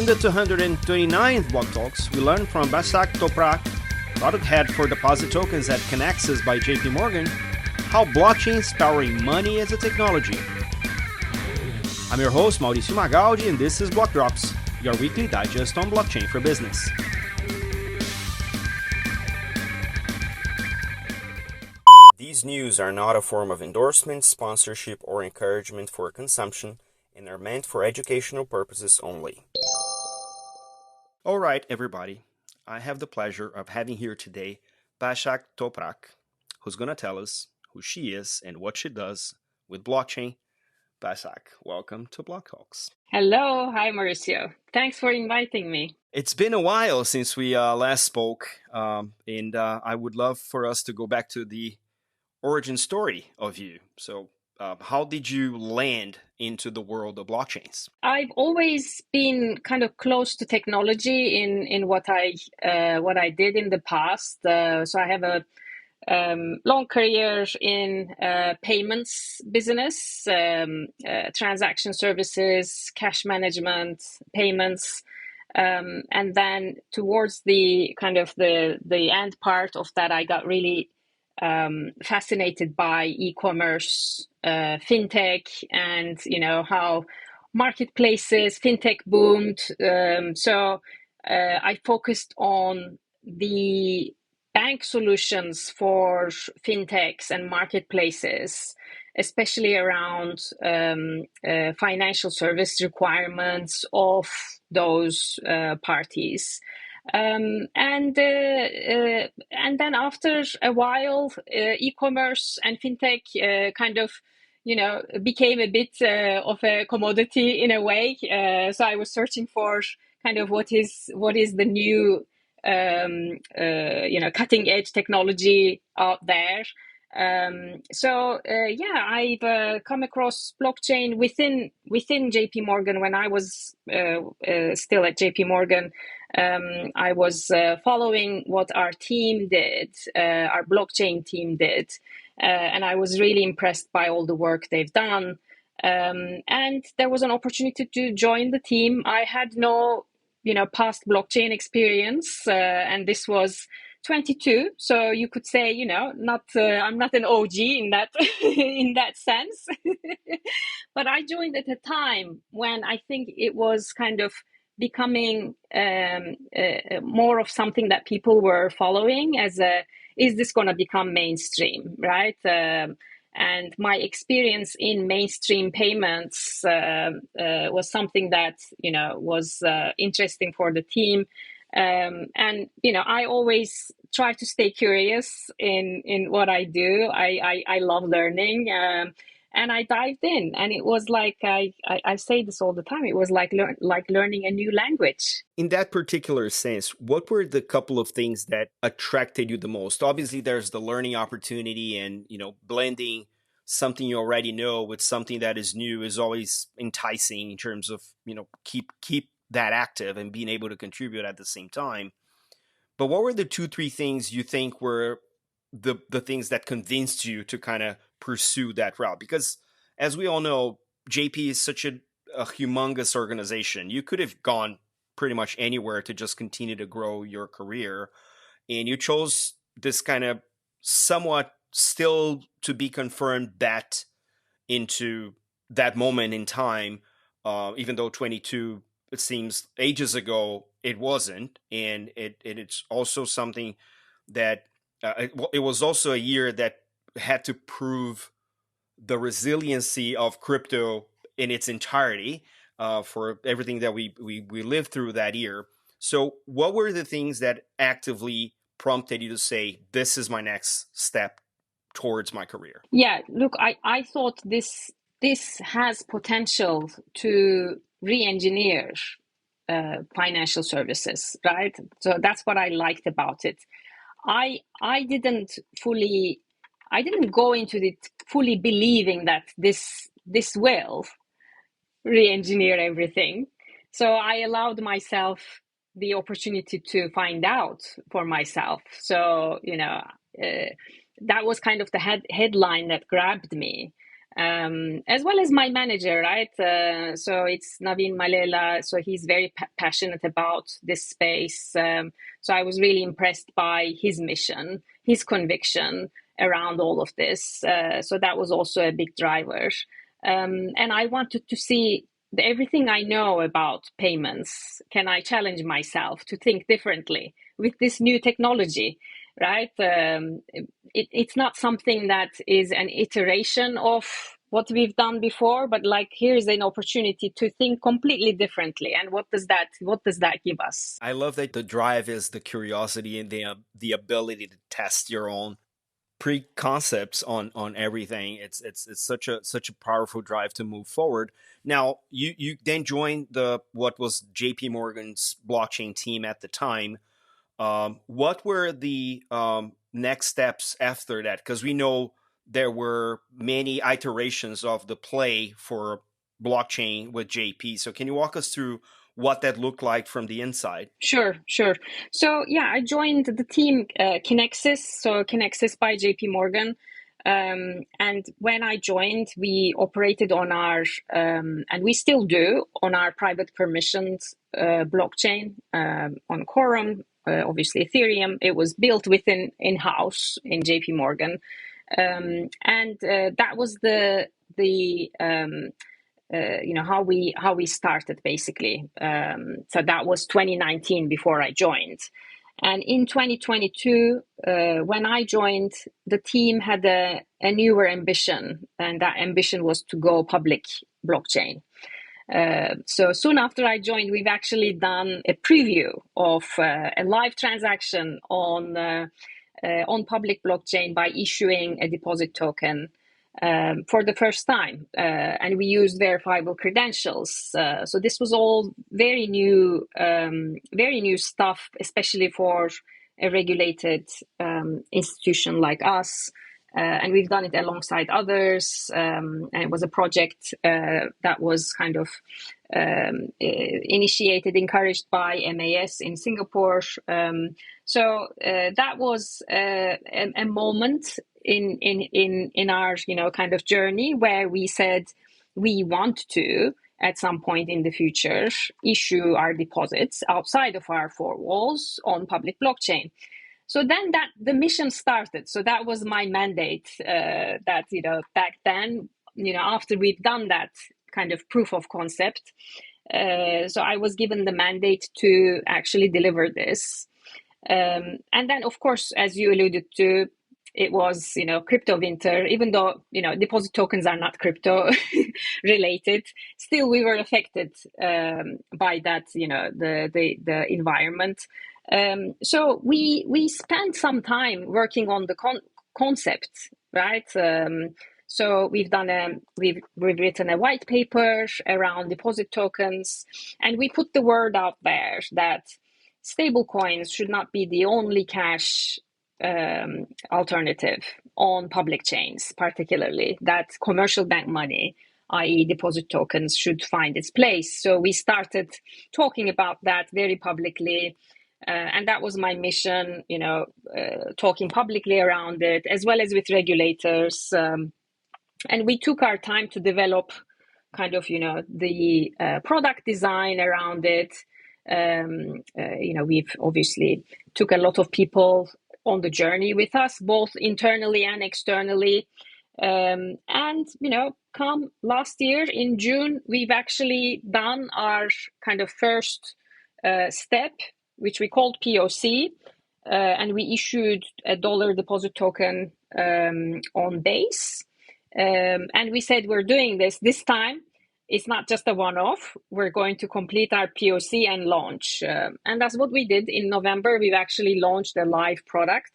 In the 229th Block Talks, we learned from Basak Toprak, product head for deposit tokens at Kinexys by JP Morgan, how blockchain is powering money as a technology. I'm your host, Mauricio Magaldi, and this is Block Drops, your weekly digest on blockchain for business. These news are not a form of endorsement, sponsorship, or encouragement for consumption, and are meant for educational purposes only. All right, everybody. I have the pleasure of having here today Basak Toprak, who's going to tell us who she is and what she does with blockchain. Basak, welcome to BlockTalks. Hello. Hi, Mauricio. Thanks for inviting me. It's been a while since we last spoke, and I would love for us to go back to the origin story of you. So how did you land into the world of blockchains? I've always been kind of close to technology in what I did in the past. So I have a long career in payments business, transaction services, cash management, payments. And then towards the kind of the end part of that, I got really fascinated by e-commerce, fintech, and how marketplaces, fintech boomed. So I focused on the bank solutions for fintechs and marketplaces, especially around financial service requirements of those parties. And then after a while, e-commerce and fintech kind of became a bit of a commodity in a way. So I was searching for kind of what is the new cutting edge technology out there. I've come across blockchain within JP Morgan when I was still at JP Morgan. I was following what our team did, our blockchain team did, and I was really impressed by all the work they've done. And there was an opportunity to join the team. I had no past blockchain experience, and this was 22, so you could say, not I'm not an OG in that in that sense, but I joined at a time when I think it was kind of becoming more of something that people were following as is this going to become mainstream, right? And my experience in mainstream payments was something that was interesting for the team. I always try to stay curious in what I do. I love learning, and I dived in, and it was like I say this all the time. It was like learning a new language. In that particular sense, what were the couple of things that attracted you the most? Obviously, there's the learning opportunity, and blending something you already know with something that is new is always enticing in terms of keep that active and being able to contribute at the same time. But what were the 2-3 things you think were the things that convinced you to kind of pursue that route? Because as we all know, JP is such a humongous organization. You could have gone pretty much anywhere to just continue to grow your career. And you chose this kind of somewhat still to be confirmed bet into that moment in time, even though 22, it seems ages ago, it wasn't. And it's also something that it was also a year that had to prove the resiliency of crypto in its entirety for everything that we lived through that year. So what were the things that actively prompted you to say, this is my next step towards my career? Yeah, look, I thought this has potential to re-engineer financial services, right? So that's what I liked about it. I didn't go into it fully believing that this will re-engineer everything. So I allowed myself the opportunity to find out for myself. So that was kind of the headline that grabbed me. as well as my manager, right? So it's Naveen Malela. So he's very passionate about this space. So I was really impressed by his mission, his conviction around all of this. So that was also a big driver. And I wanted to see everything I know about payments. Can I challenge myself to think differently with this new technology? Right? It's not something that is an iteration of what we've done before, but like here's an opportunity to think completely differently. And what does that give us? I love that the drive is the curiosity and the ability to test your own preconcepts on everything. It's such a powerful drive to move forward. Now you then joined the what was JP Morgan's blockchain team at the time. What were the next steps after that? Because we know there were many iterations of the play for blockchain with JP. So can you walk us through what that looked like from the inside? Sure, sure. So yeah, I joined the team Kinexys, so Kinexys by JP Morgan. And when I joined, we operated on our, and we still do, on our private permissions blockchain on Quorum, obviously Ethereum. It was built within in-house in JP Morgan. And that was how we started basically. So that was 2019 before I joined. And in 2022, when I joined, the team had a newer ambition, and that ambition was to go public blockchain. So soon after I joined, we've actually done a preview of a live transaction on public blockchain by issuing a deposit token for the first time, and we used verifiable credentials. So this was all very new stuff, especially for a regulated institution like us. And we've done it alongside others. And it was a project that was kind of initiated, encouraged by MAS in Singapore. So that was a moment in our kind of journey where we said we want to at some point in the future issue our deposits outside of our four walls on public blockchain. So then the mission started. So that was my mandate. That back then, after we've done that kind of proof of concept, so I was given the mandate to actually deliver this. And then, of course, as you alluded to, it was crypto winter. Even though deposit tokens are not crypto related, still we were affected by that. The environment. So we spent some time working on the concept, right? So we've written a white paper around deposit tokens, and we put the word out there that stable coins should not be the only cash alternative on public chains, particularly that commercial bank money, i.e. deposit tokens, should find its place. So we started talking about that very publicly. And that was my mission, talking publicly around it, as well as with regulators. And we took our time to develop kind of, the product design around it. We've obviously took a lot of people on the journey with us, both internally and externally. And, come last year in June, we've actually done our kind of first step, which we called POC, and we issued a dollar deposit token on Base. And we said we're doing this time. It's not just a one-off. We're going to complete our POC and launch. And that's what we did in November. We've actually launched a live product,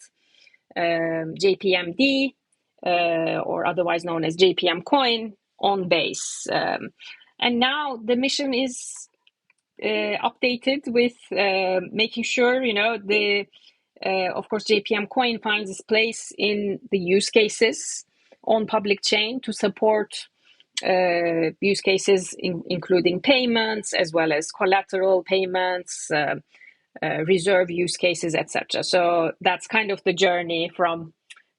JPMD, or otherwise known as JPM Coin, on Base. And now the mission is updated with making sure, of course, JPM Coin finds its place in the use cases on public chain to support use cases including payments as well as collateral payments, reserve use cases, etc. So that's kind of the journey from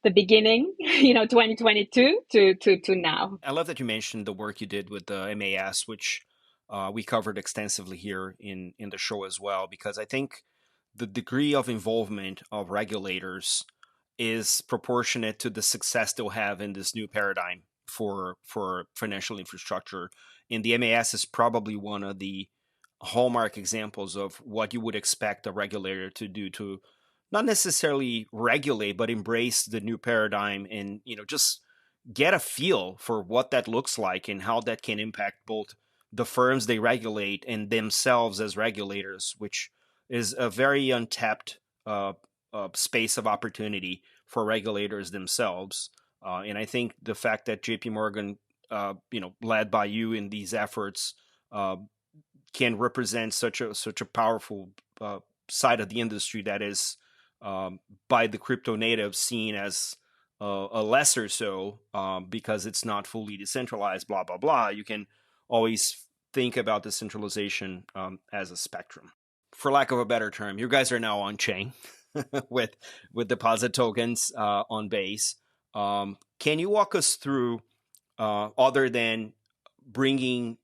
the beginning, 2022 to now. I love that you mentioned the work you did with the MAS, which we covered extensively here in the show as well, because I think the degree of involvement of regulators is proportionate to the success they'll have in this new paradigm for financial infrastructure. And the MAS is probably one of the hallmark examples of what you would expect a regulator to do to not necessarily regulate, but embrace the new paradigm and just get a feel for what that looks like and how that can impact both the firms they regulate and themselves as regulators, which is a very untapped space of opportunity for regulators themselves. And I think the fact that JP Morgan, led by you in these efforts, can represent such a powerful side of the industry that is by the crypto natives seen as a lesser so because it's not fully decentralized, blah blah blah. You can always think about decentralization as a spectrum. For lack of a better term, you guys are now on chain with deposit tokens on Base. Can you walk us through, other than bringing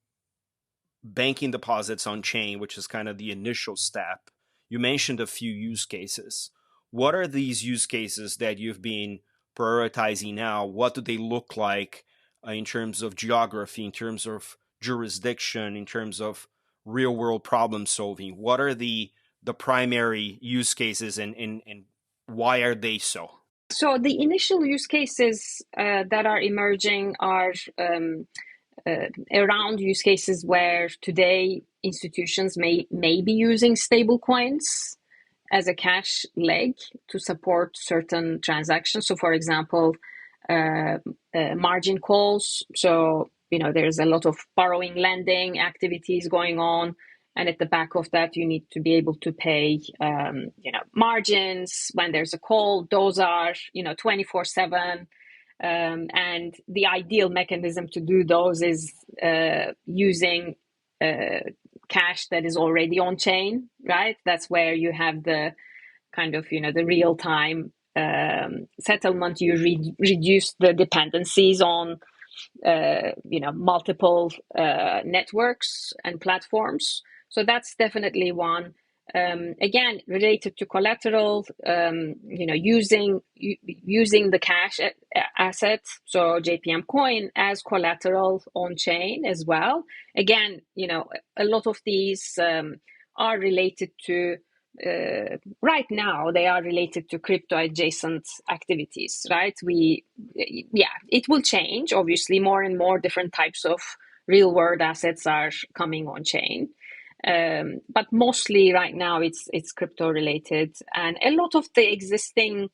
banking deposits on chain, which is kind of the initial step? You mentioned a few use cases. What are these use cases that you've been prioritizing now? What do they look like in terms of geography, in terms of jurisdiction, in terms of real world problem solving? What are the primary use cases and why are they so? So the initial use cases that are emerging are around use cases where today institutions may be using stable coins as a cash leg to support certain transactions. So, for example, margin calls. So, there's a lot of borrowing, lending activities going on. And at the back of that, you need to be able to pay, margins when there's a call. Those are, 24/7. And the ideal mechanism to do those is using cash that is already on chain, right? That's where you have the kind of, the real time settlement. You reduce the dependencies on, multiple networks and platforms. So that's definitely one. Again, related to collateral, using the cash asset, so JPM coin as collateral on chain as well. Again, a lot of these are related to right now they are related to crypto adjacent activities, right? It will change. Obviously, more and more different types of real world assets are coming on chain. But mostly right now it's crypto related, and a lot of the existing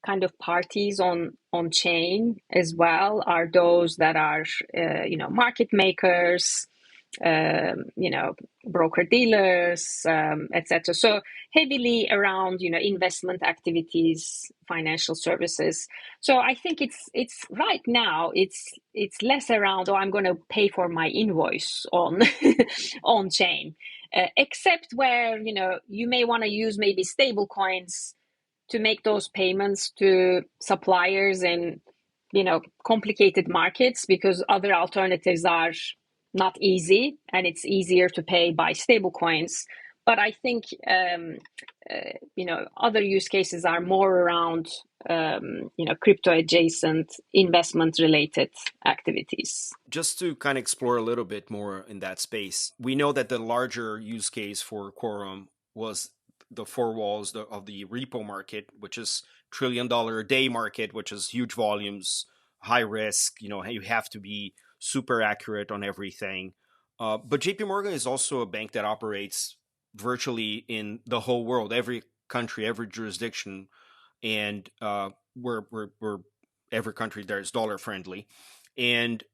kind of parties on chain as well are those that are market makers, broker dealers, etc. So heavily around investment activities, financial services. So I think it's right now it's less around, I'm going to pay for my invoice on on chain, except where you may want to use maybe stable coins to make those payments to suppliers in complicated markets, because other alternatives are not easy, and it's easier to pay by stable coins. But I think other use cases are more around crypto adjacent investment related activities. Just to kind of explore a little bit more in that space, we know that the larger use case for Quorum was the four walls of the repo market, which is $1 trillion a day market, which is huge volumes, high risk. You have to be super accurate on everything. But JP Morgan is also a bank that operates virtually in the whole world, every country, every jurisdiction, and we're every country there is dollar friendly. And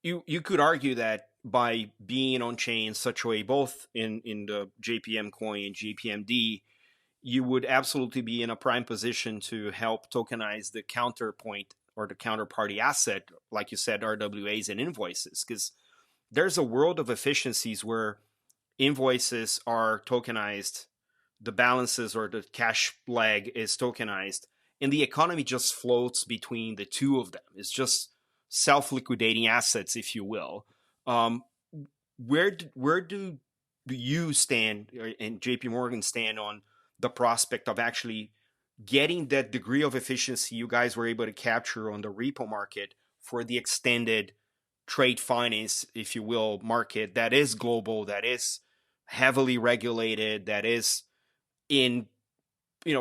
you could argue that by being on chain in such a way, both in the JPM coin and JPMD, you would absolutely be in a prime position to help tokenize the counterpoint or the counterparty asset, like you said, RWAs and invoices, because there's a world of efficiencies where invoices are tokenized, the balances or the cash leg is tokenized, and the economy just floats between the two of them. It's just self-liquidating assets, if you will. Um, where do you stand and JP Morgan stand on the prospect of actually getting that degree of efficiency you guys were able to capture on the repo market for the extended trade finance, if you will, market that is global, that is heavily regulated, that is in,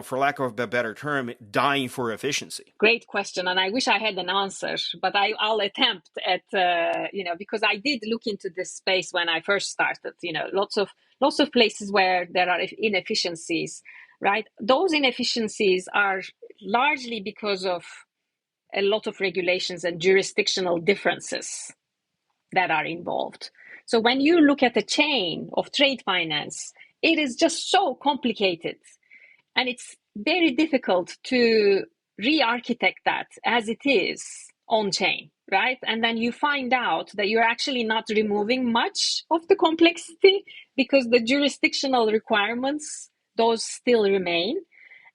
for lack of a better term, dying for efficiency? Great question, and I wish I had an answer, but I'll attempt at because I did look into this space when I first started. Lots of places where there are inefficiencies, right? Those inefficiencies are largely because of a lot of regulations and jurisdictional differences that are involved. So when you look at the chain of trade finance, it is just so complicated, and it's very difficult to re-architect that as it is on chain, right? And then you find out that you're actually not removing much of the complexity because the jurisdictional requirements, those still remain.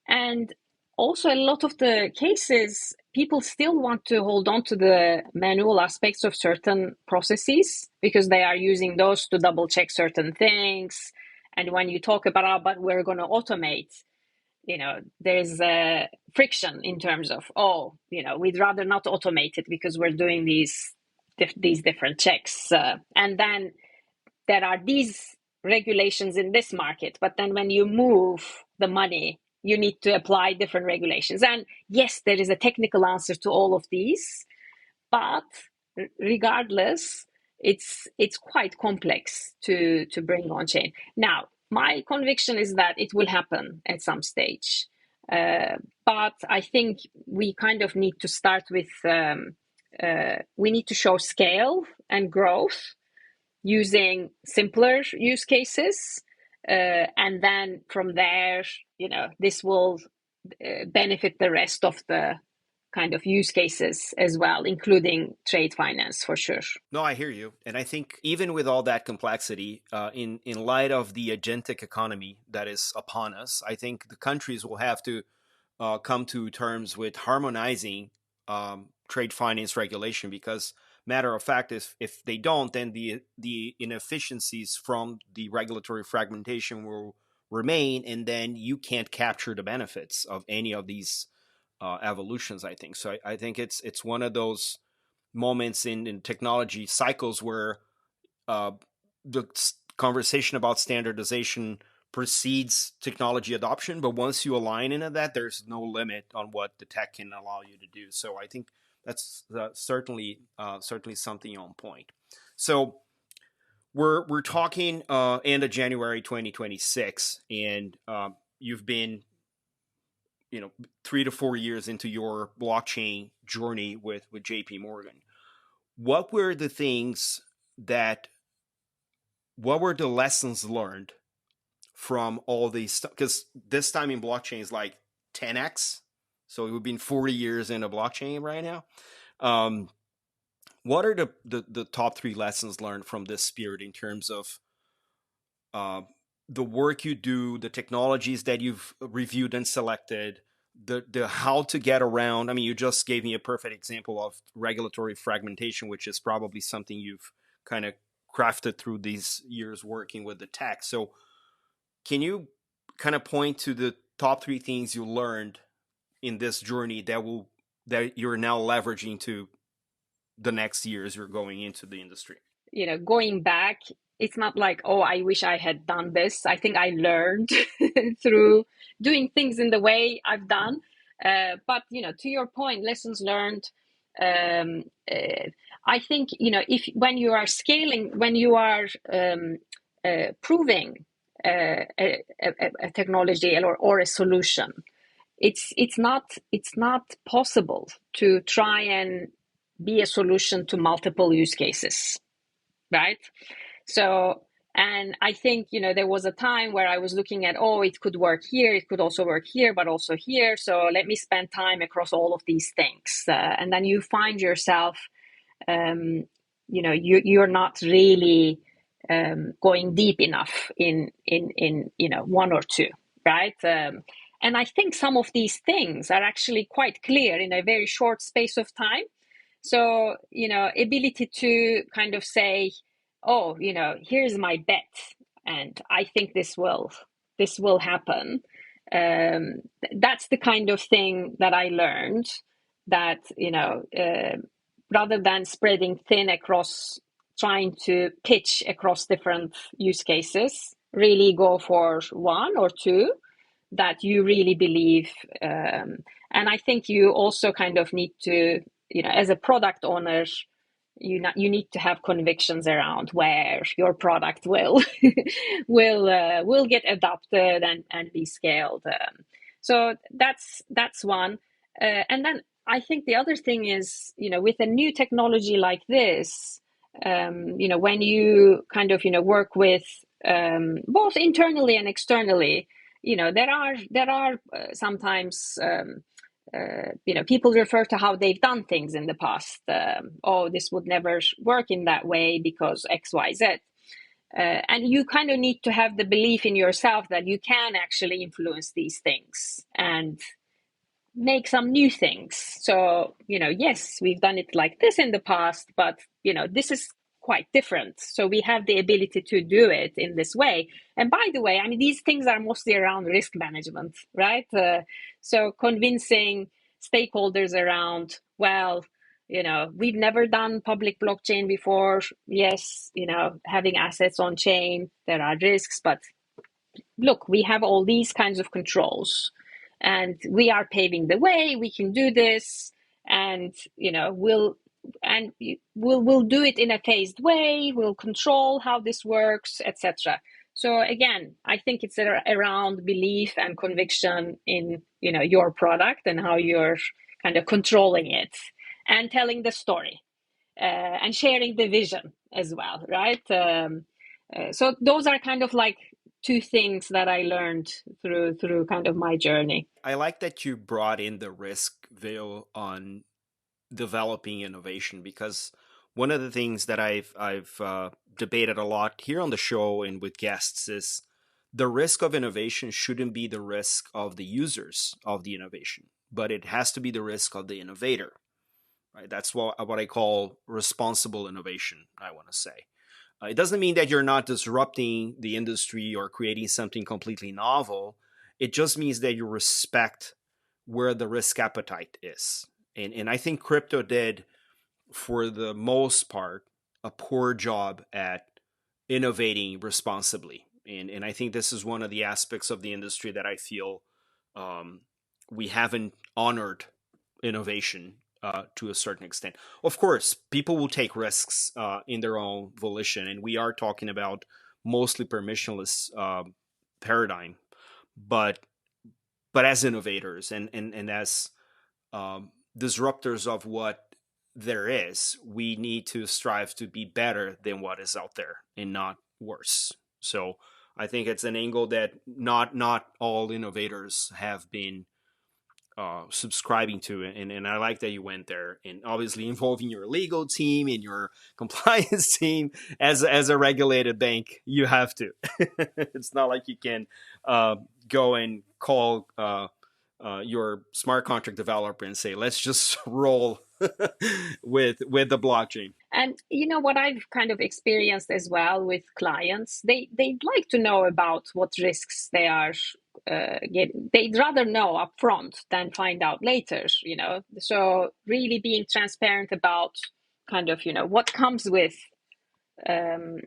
And also a lot of the cases, people still want to hold on to the manual aspects of certain processes because they are using those to double check certain things. And when you talk about, oh, but we're going to automate, there's a friction in terms of, we'd rather not automate it because we're doing these different checks. And then there are these regulations in this market, but then when you move the money, you need to apply different regulations. And yes, there is a technical answer to all of these, but regardless, it's quite complex to bring on chain. Now, my conviction is that it will happen at some stage. But I think we kind of need to start with, we need to show scale and growth using simpler use cases. And then from there, this will benefit the rest of the kind of use cases as well, including trade finance for sure. No, I hear you. And I think even with all that complexity, in light of the agentic economy that is upon us, I think the countries will have to come to terms with harmonizing trade finance regulation, because matter of fact, if they don't, then the inefficiencies from the regulatory fragmentation will remain, and then you can't capture the benefits of any of these evolutions, I think. So I think it's one of those moments in technology cycles where the conversation about standardization precedes technology adoption, but once you align into that, there's no limit on what the tech can allow you to do. So I think that's certainly something on point. So we're talking end of January 2026, and you've been 3 to 4 years into your blockchain journey with JP Morgan. What were the lessons learned from all these stuff? Because this time in blockchain is like 10x. So we've been 40 years into blockchain right now. What are the top 3 lessons learned from this spirit in terms of the work you do, the technologies that you've reviewed and selected, the how to get around? I mean, you just gave me a perfect example of regulatory fragmentation, which is probably something you've kind of crafted through these years working with the tech. So can you kind of point to the top 3 things you learned in this journey that you're now leveraging to the next years you're going into the industry? Going back, it's not like, oh, I wish I had done this. I think I learned through doing things in the way I've done. But, to your point, lessons learned. I think, when you are scaling, when you are proving a technology or a solution, it's not possible to try and be a solution to multiple use cases, right? So, and I think, there was a time where I was looking at, it could work here, it could also work here, but also here. So let me spend time across all of these things. And then you find yourself, you're not really going deep enough in one or two, right? And I think some of these things are actually quite clear in a very short space of time. So, ability to kind of say, oh, here's my bet, and I think this will happen. That's the kind of thing that I learned, that, rather than spreading thin across, trying to pitch across different use cases, really go for one or two that you really believe. And I think you also kind of need to, as a product owner, you need to have convictions around where your product will will get adopted and be scaled. So that's one. And then I think the other thing is, with a new technology like this, when you kind of work with both internally and externally, there are sometimes people refer to how they've done things in the past. Oh, this would never work in that way because X, Y, Z. And you kind of need to have the belief in yourself that you can actually influence these things and make some new things. So, yes, we've done it like this in the past, but, this is quite different. So we have the ability to do it in this way. And by the way, I mean, these things are mostly around risk management, right? So convincing stakeholders around, well, we've never done public blockchain before. Yes, having assets on chain, there are risks, but look, we have all these kinds of controls and we are paving the way. We can do this, and we'll do it in a phased way. We'll control how this works, etc. So again, I think it's around belief and conviction in your product and how you're kind of controlling it and telling the story, and sharing the vision as well, right? So those are kind of like two things that I learned through kind of my journey. I like that you brought in the risk veil on developing innovation, because one of the things that I've debated a lot here on the show and with guests is the risk of innovation shouldn't be the risk of the users of the innovation, but it has to be the risk of the innovator. Right? That's what I call responsible innovation, I want to say. It doesn't mean that you're not disrupting the industry or creating something completely novel. It just means that you respect where the risk appetite is. And I think crypto did, for the most part, a poor job at innovating responsibly. And I think this is one of the aspects of the industry that I feel we haven't honored innovation to a certain extent. Of course, people will take risks in their own volition, and we are talking about mostly permissionless paradigm. But as innovators and as disruptors of what there is, we need to strive to be better than what is out there and not worse. So I think it's an angle that not all innovators have been subscribing to it, and I like that you went there, and obviously involving your legal team and your compliance team. As a regulated bank, you have to. It's not like you can go and call your smart contract developer and say, let's just roll with the blockchain. And what I've kind of experienced as well with clients, they'd like to know about what risks they are getting. They'd rather know upfront than find out later. So really being transparent about kind of what comes with the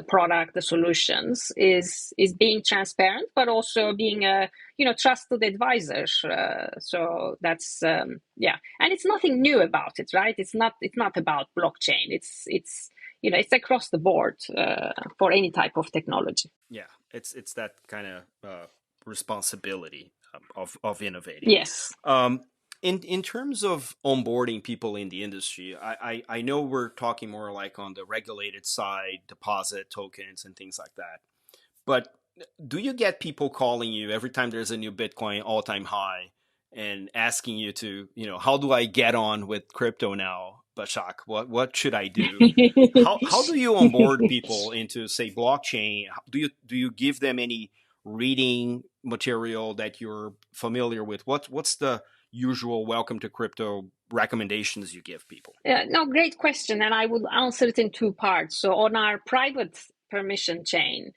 product, the solutions, is being transparent, but also being a trusted advisor. So that's yeah, and it's nothing new about it, right? It's not about blockchain. It's across the board for any type of technology. Yeah, it's that kind of responsibility of innovating. Yes. In terms of onboarding people in the industry, I know we're talking more like on the regulated side, deposit tokens and things like that. But do you get people calling you every time there's a new Bitcoin all-time high and asking you to, how do I get on with crypto now, Basak? What should I do? How do you onboard people into, say, blockchain? Do you give them any reading material that you're familiar with, what's the usual welcome to crypto recommendations you give people? No, great question, and I will answer it in two parts. So on our private permission chain,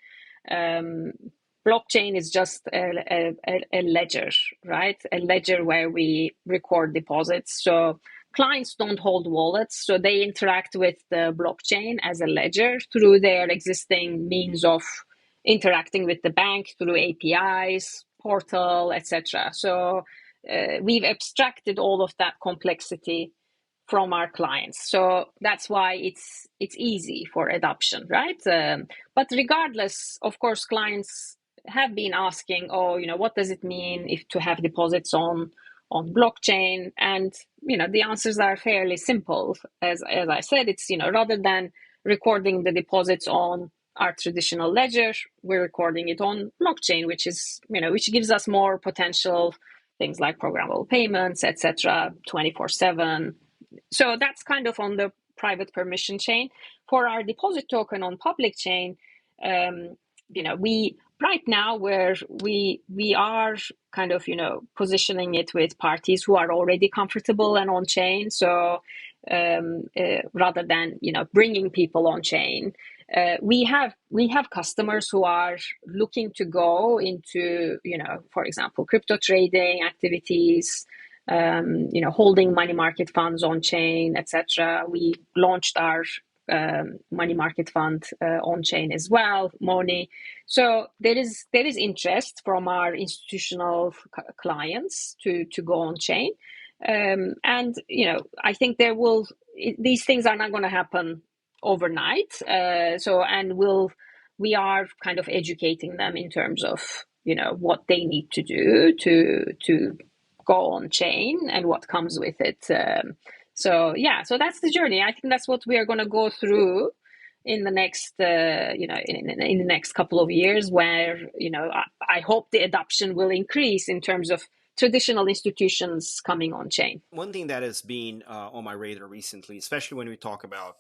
blockchain is just a ledger, right? A ledger where we record deposits. So clients don't hold wallets, so they interact with the blockchain as a ledger through their existing means of interacting with the bank through APIs, portal, etc. So we've abstracted all of that complexity from our clients, so that's why it's easy for adoption, right? But regardless, of course, clients have been asking, oh, what does it mean if to have deposits on blockchain? And the answers are fairly simple. As I said, it's rather than recording the deposits on our traditional ledger, we're recording it on blockchain, which is which gives us more potential things like programmable payments, etc., 24/7. So that's kind of on the private permission chain. For our deposit token on public chain, we right now where we are kind of positioning it with parties who are already comfortable and on chain. So rather than bringing people on chain, we have customers who are looking to go into for example crypto trading activities, holding money market funds on chain, etc. We launched our money market fund on chain as well, Moni. So there is interest from our institutional clients to go on chain, and I think these things are not going to happen overnight. We are kind of educating them in terms of what they need to do to go on chain and what comes with it. So that's the journey. I think that's what we are going to go through in the next in the next couple of years, where I hope the adoption will increase in terms of traditional institutions coming on chain. One thing that has been on my radar recently, especially when we talk about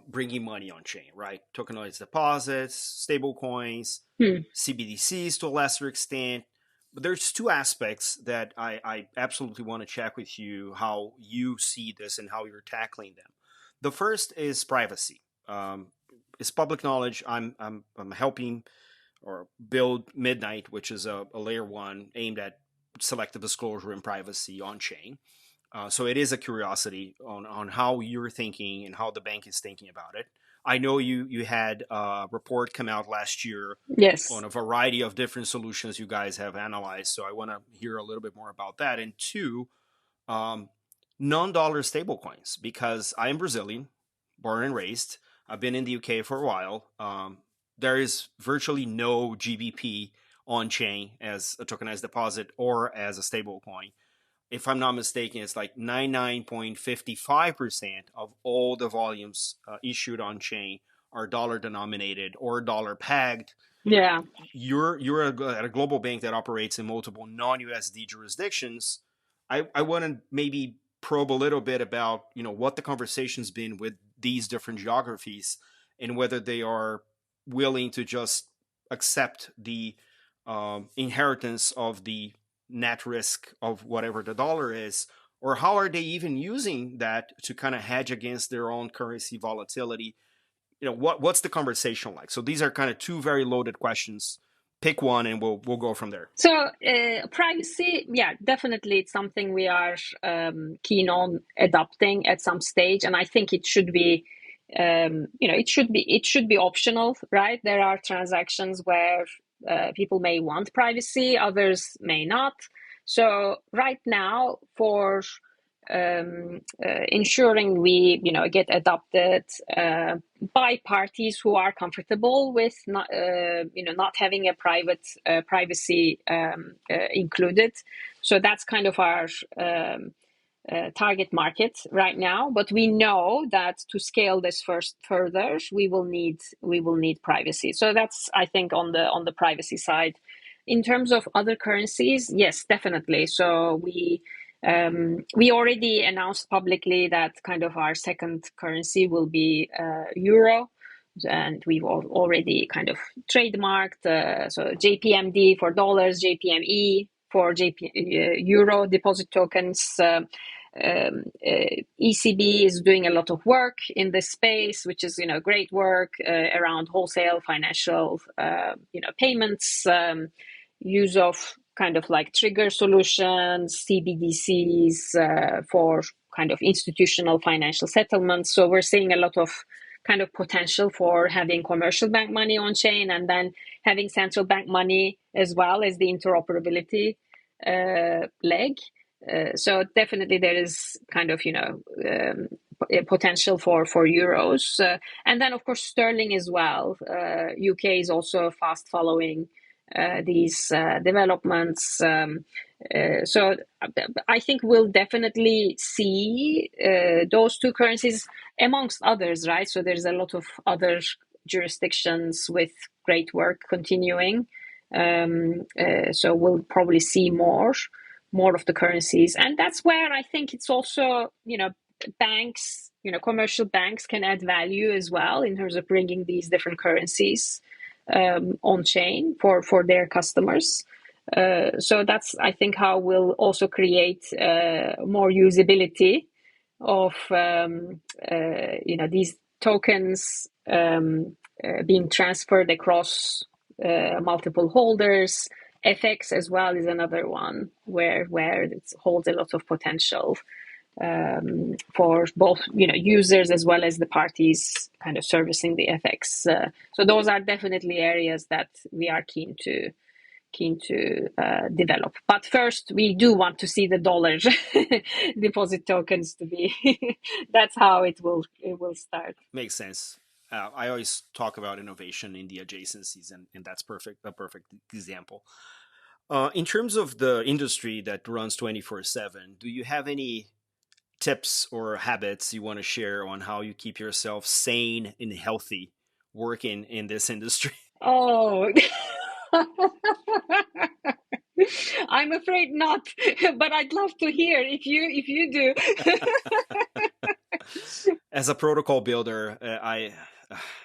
bringing money on chain, right? Tokenized deposits, stable coins, CBDCs to a lesser extent. But there's two aspects that I absolutely want to check with you how you see this and how you're tackling them. The first is privacy. It's public knowledge. I'm helping or build Midnight, which is a layer one aimed at selective disclosure and privacy on chain. So it is a curiosity on how you're thinking and how the bank is thinking about it. I know you had a report come out last year on a variety of different solutions you guys have analyzed. So I want to hear a little bit more about that. And two, non-dollar stablecoins, because I am Brazilian, born and raised. I've been in the UK for a while. There is virtually no GBP on chain as a tokenized deposit or as a stablecoin. If I'm not mistaken, it's like 99.55% of all the volumes issued on chain are dollar denominated or dollar pegged. Yeah. You're at a global bank that operates in multiple non-USD jurisdictions. I want to maybe probe a little bit about what the conversation's been with these different geographies and whether they are willing to just accept the inheritance of the net risk of whatever the dollar is, or how are they even using that to kind of hedge against their own currency volatility? What's the conversation like? So these are kind of two very loaded questions. Pick one and we'll go from there. So privacy, yeah, definitely it's something we are keen on adopting at some stage, and I think it should be it should be optional, right? There are transactions where people may want privacy, others may not. So right now, for ensuring we get adopted by parties who are comfortable with not having a private privacy included. So that's kind of our target market right now, but we know that to scale this further, we will need privacy. So that's, I think, on the privacy side. In terms of other currencies, yes, definitely. So we already announced publicly that kind of our second currency will be euro. and we've already kind of trademarked. So JPMD for dollars, JPME for euro deposit tokens. ECB is doing a lot of work in this space, which is great work around wholesale financial payments, use of kind of like trigger solutions, CBDCs for kind of institutional financial settlements. So we're seeing a lot of kind of potential for having commercial bank money on chain, and then having central bank money as well as the interoperability leg. So definitely there is kind of potential for euros, and then of course sterling as well. UK is also fast following these developments. So I think we'll definitely see those two currencies amongst others, right? So there's a lot of other jurisdictions with great work continuing. So we'll probably see more of the currencies, and that's where I think it's also banks, commercial banks can add value as well in terms of bringing these different currencies on chain for their customers. So that's, I think, how we'll also create more usability of these tokens being transferred across multiple holders. FX as well is another one where it holds a lot of potential for both users as well as the parties kind of servicing the FX. So those are definitely areas that we are keen to develop. But first, we do want to see the dollar deposit tokens to be. That's how it will start. Makes sense. I always talk about innovation in the adjacencies, and that's a perfect example. In terms of the industry that runs 24/7, do you have any tips or habits you want to share on how you keep yourself sane and healthy working in this industry? Oh, I'm afraid not, but I'd love to hear if you do. As a protocol builder,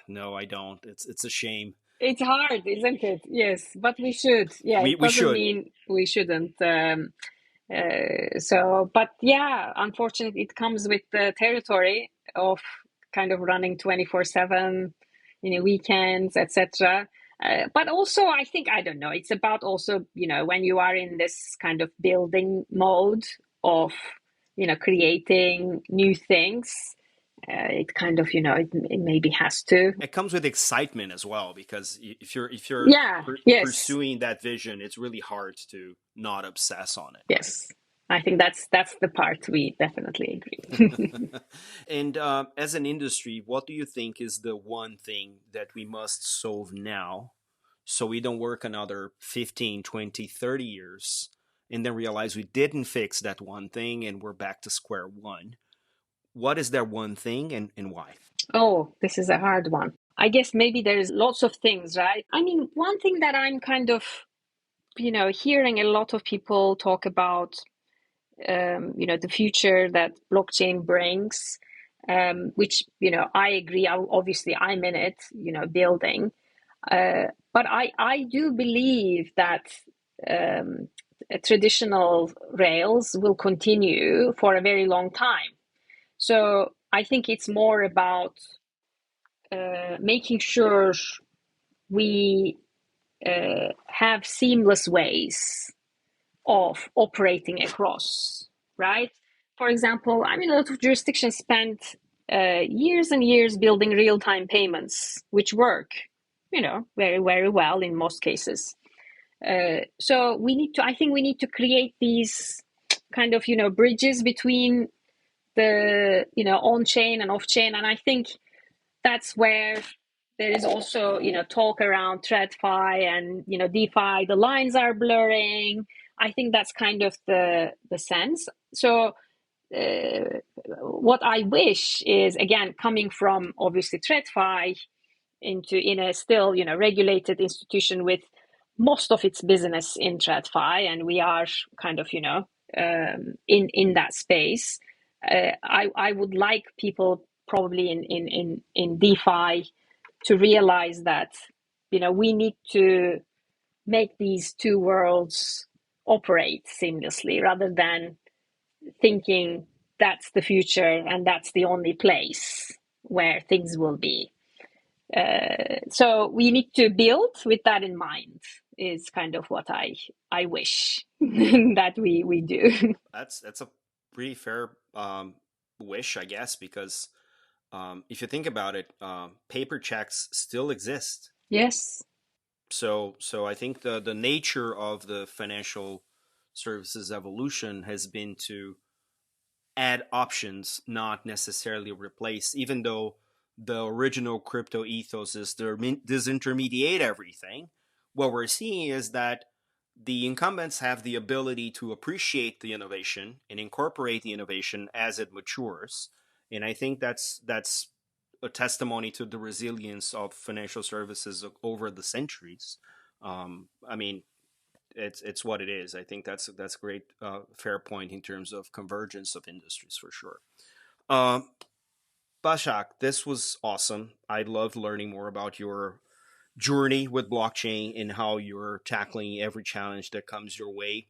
no, I don't. It's a shame. It's hard, isn't it? Yes, but we should. Yeah, it We doesn't should. mean we shouldn't. But yeah, unfortunately, it comes with the territory of kind of running 24/7, weekends, etc. But also, I think, I don't know, it's about also, when you are in this kind of building mode of, creating new things, it kind of, it maybe has to. It comes with excitement as well, because if you're Yeah, yes, pursuing that vision, it's really hard to not obsess on it, right? yes. I think that's the part we definitely agree. And as an industry, what do you think is the one thing that we must solve now so we don't work another 15, 20, 30 years and then realize we didn't fix that one thing and we're back to square one? What is that one thing, and why? Oh, this is a hard one. I guess maybe there's lots of things, right? I mean, one thing that I'm kind of, hearing a lot of people talk about, the future that blockchain brings, which, I agree. Obviously, I'm in it, building. But I do believe that traditional rails will continue for a very long time. So I think it's more about making sure we have seamless ways of operating across, right? For example, I mean, a lot of jurisdictions spent years and years building real-time payments, which work, very, very well in most cases. So I think we need to create these kind of, bridges between the, on-chain and off-chain. And I think that's where there is also, talk around TradFi and, DeFi. The lines are blurring. I think that's kind of the sense. So what I wish is, again, coming from obviously TradFi in a still, regulated institution with most of its business in TradFi, and we are kind of, in that space. I would like people probably in DeFi realize that, we need to make these two worlds operate seamlessly rather than thinking that's the future and that's the only place where things will be. So we need to build with that in mind is kind of what I wish that we do. That's a pretty fair wish, I guess, because if you think about it, paper checks still exist. Yes. So I think the nature of the financial services evolution has been to add options, not necessarily replace, even though the original crypto ethos is to disintermediate everything. What we're seeing is that the incumbents have the ability to appreciate the innovation and incorporate the innovation as it matures. And I think that's a testimony to the resilience of financial services over the centuries. I mean, it's what it is. I think that's a great fair point in terms of convergence of industries for sure. Basak, this was awesome. I loved learning more about your journey with blockchain and how you're tackling every challenge that comes your way.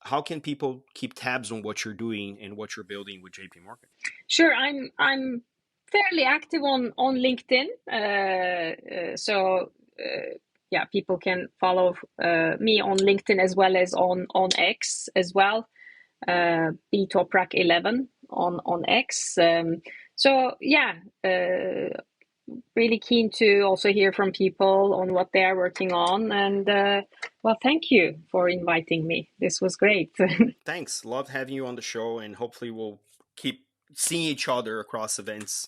How can people keep tabs on what you're doing and what you're building with JP Morgan? Sure, I'm fairly active on LinkedIn. Yeah, people can follow me on LinkedIn as well as on X as well. Toprak 11 on X. Really keen to also hear from people on what they are working on. And thank you for inviting me. This was great. Thanks. Love having you on the show, and hopefully we'll keep seeing each other across events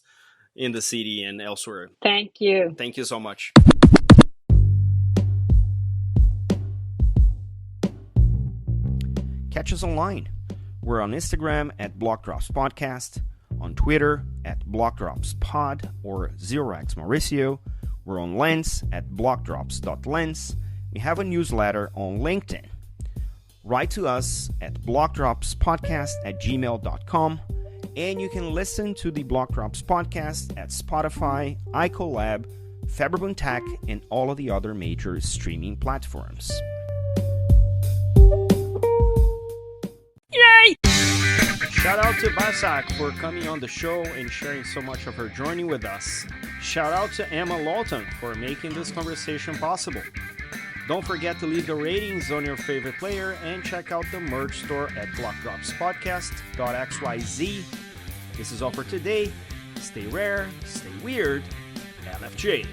in the city and elsewhere. Thank you. Thank you so much. Catch us online. We're on Instagram at BlockDropsPodcast, on Twitter at BlockDropsPod or 0x Mauricio. We're on Lens at blockdrops.lens. We have a newsletter on LinkedIn. Write to us at blockdropspodcast@gmail.com, and you can listen to the BlockDrops podcast at Spotify, iColab, Faberbund Tech, and all of the other major streaming platforms. Yay! Shout out to Basak for coming on the show and sharing so much of her journey with us. Shout out to Emma Lawton for making this conversation possible. Don't forget to leave the ratings on your favorite player and check out the merch store at blockdropspodcast.xyz. This is all for today. Stay rare, stay weird, LFJ.